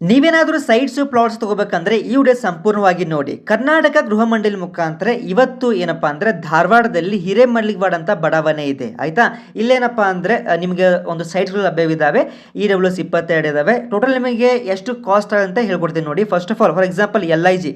ನೀವೇನಾದರೂ sites plots ತಗೋಬೇಕಂದ್ರೆ ಈ video ಸಂಪೂರ್ಣವಾಗಿ ನೋಡಿ. ಕರ್ನಾಟಕ ಗೃಹ ಮಂಡಳಿ ಮುಖಾಂತರ ಇವತ್ತು ಏನಪ್ಪಾ ಅಂದ್ರೆ ಧಾರವಾಡದಲ್ಲಿ ಹಿರೇಮಲ್ಲಿಗವಾಡ ಅಂತ ಬಡಾವಣೆ ಇದೆ ಆಯ್ತಾ. ಇಲ್ಲೇನಪ್ಪಾ ಅಂದ್ರೆ ನಿಮಗೆ ಒಂದು ಸೈಟ್ಗಳು ಲಭ್ಯವಿದ್ದಾವೆ. EWS 22 ಇದಾವೆ. ಟೋಟಲ್ ನಿಮಗೆ ಎಷ್ಟು ಕಾಸ್ಟ್ ಅಂತ ಹೇಳ್ಕೊಡ್ತೀನಿ ನೋಡಿ. First of all for example LIG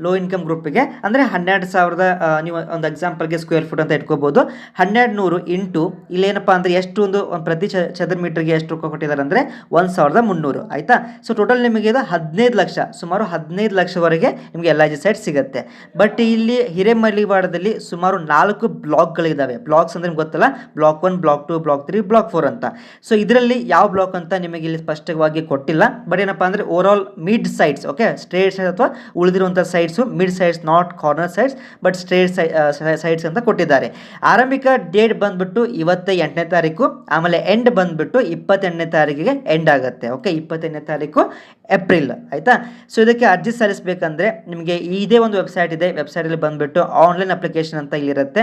low income ಗ್ರೂಪ್ಗೆ ಅಂದರೆ 12,000 ನೀವು ಒಂದು ಎಕ್ಸಾಂಪಲ್ಗೆ ಸ್ಕ್ವೇರ್ ಫುಟ್ ಅಂತ ಇಟ್ಕೋಬಹುದು. 1200 ಇಂಟು ಇಲ್ಲೇನಪ್ಪಾ ಅಂದ್ರೆ ಎಷ್ಟು ಒಂದು ಪ್ರತಿ ಚದರ ಮೀಟರ್ಗೆ ಎಷ್ಟು ರೊಕ್ಕ ಕೊಟ್ಟಿದ್ದಾರೆ ಅಂದ್ರೆ 1,300 ಆಯ್ತಾ. ಸೊ ಟೋಟಲ್ ನಿಮಗೆ ಇದು 15 ಲಕ್ಷ, ಸುಮಾರು 15 ಲಕ್ಷವರೆಗೆ ನಿಮಗೆ LIG ಸೈಟ್ ಸಿಗುತ್ತೆ. ಬಟ್ ಇಲ್ಲಿ ಹಿರೇಮಲ್ಲಿಗವಾಡದಲ್ಲಿ ಸುಮಾರು 4 ಬ್ಲಾಕ್ಗಳಿದ್ದಾವೆ. ಬ್ಲಾಕ್ಸ್ ಅಂದ್ರೆ ನಿಮ್ಗೆ ಗೊತ್ತಲ್ಲ, ಬ್ಲಾಕ್ 1, ಬ್ಲಾಕ್ 2, ಬ್ಲಾಕ್ 3, ಬ್ಲಾಕ್ 4 ಅಂತ. ಸೊ ಇದರಲ್ಲಿ ಯಾವ ಬ್ಲಾಕ್ ಅಂತ ನಿಮಗೆ ಇಲ್ಲಿ ಸ್ಪಷ್ಟವಾಗಿ ಕೊಟ್ಟಿಲ್ಲ. ಬಟ್ ಏನಪ್ಪಾ ಅಂದ್ರೆ overall mid sites, okay, straight side ಅಥವಾ ಉಳಿದಿರುವಂಥ sites mid sites, not corner sites but straight sites ಅಂತ ಕೊಟ್ಟಿದ್ದಾರೆ. ಆರಂಭಿಕ ಡೇಟ್ ಬಂದ್ಬಿಟ್ಟು ಇವತ್ತೇ 8ನೇ ತಾರೀಕು, ಆಮೇಲೆ ಎಂಡ್ ಬಂದ್ಬಿಟ್ಟು 28ನೇ ತಾರೀಕಿಗೆ ಎಂಡ್ ಆಗುತ್ತೆ. ಓಕೆ, 28ನೇ ತಾರೀಕು ಏಪ್ರಿಲ್ ಆಯ್ತಾ. ಸೊ ಇದಕ್ಕೆ ಅರ್ಜಿ ಸಲ್ಲಿಸಬೇಕಂದ್ರೆ ನಿಮಗೆ ಇದೇ ಒಂದು ವೆಬ್ಸೈಟ್ ಇದೆ. ವೆಬ್ಸೈಟಲ್ಲಿ ಬಂದ್ಬಿಟ್ಟು ಆನ್ಲೈನ್ ಅಪ್ಲಿಕೇಶನ್ ಅಂತ ಇಲ್ಲಿರುತ್ತೆ.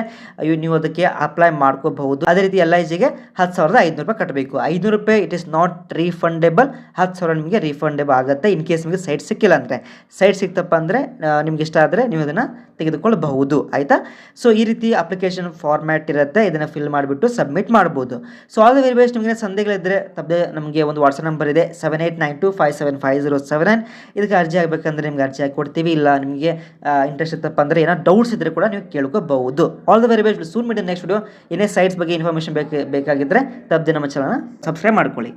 ನೀವು ಅದಕ್ಕೆ ಅಪ್ಲೈ ಮಾಡ್ಕೋಬಹುದು. ಅದೇ ರೀತಿ LIGಗೆ 10,500 ರೂಪಾಯಿ ಕಟ್ಟಬೇಕು. 500 ರೂಪಾಯಿ ಇಟ್ ಇಸ್ ನಾಟ್ ರೀಫಂಡೇಬಲ್. 10,000 ನಿಮಗೆ ರೀಫಂಡೇಬಲ್ ಆಗುತ್ತೆ ಇನ್ ಕೇಸ್ ನಿಮಗೆ ಸೈಟ್ ಸಿಕ್ಕಿಲ್ಲ ಅಂದರೆ. ಸೈಟ್ ಸಿಕ್ತಪ್ಪ ಅಂದರೆ ನಿಮ್ಗೆ ಇಷ್ಟ ಆದರೆ ನೀವು ಇದನ್ನು ತೆಗೆದುಕೊಳ್ಳಬಹುದು ಆಯಿತಾ. ಸೊ ಈ ರೀತಿ ಅಪ್ಲಿಕೇಶನ್ ಫಾರ್ಮ್ಯಾಟ್ ಇರುತ್ತೆ. ಇದನ್ನು ಫಿಲ್ ಮಾಡಿಬಿಟ್ಟು ಸಬ್ಮಿಟ್ ಮಾಡ್ಬೋದು. So all the very best. ನಿಮಗೆ ಸಂದೇಹಗಳಿದ್ದರೆ ತಪ್ಪದೆ ನಮಗೆ ಒಂದು ವಾಟ್ಸಪ್ ನಂಬರ್ ಇದೆ 7892575079. ಇದಕ್ಕೆ ಅರ್ಜಿ ಆಗಬೇಕಂದ್ರೆ ನಿಮ್ಗೆ ಅರ್ಜಿ ಹಾಕಿ ಕೊಡ್ತೀವಿ. ಇಲ್ಲ ನಿಮಗೆ ಇಂಟ್ರೆಸ್ಟ್ ಇತ್ತಪ್ಪ ಅಂದರೆ ಏನೋ ಡೌಟ್ಸ್ ಇದ್ದರೆ ಕೂಡ ನೀವು ಕೇಳ್ಕೋಬಹುದು. All the very best. Soon media next video. ಏನೇ ಸೈಟ್ಸ್ ಬಗ್ಗೆ ಇನ್ಫಾರ್ಮೇಷನ್ ಬೇಕಾಗಿದ್ದರೆ ತಪ್ಪದೆ ನಮ್ಮ ಚಾನಲ್ನ ಸಬ್ಸ್ಕ್ರೈಬ್ ಮಾಡ್ಕೊಳ್ಳಿ.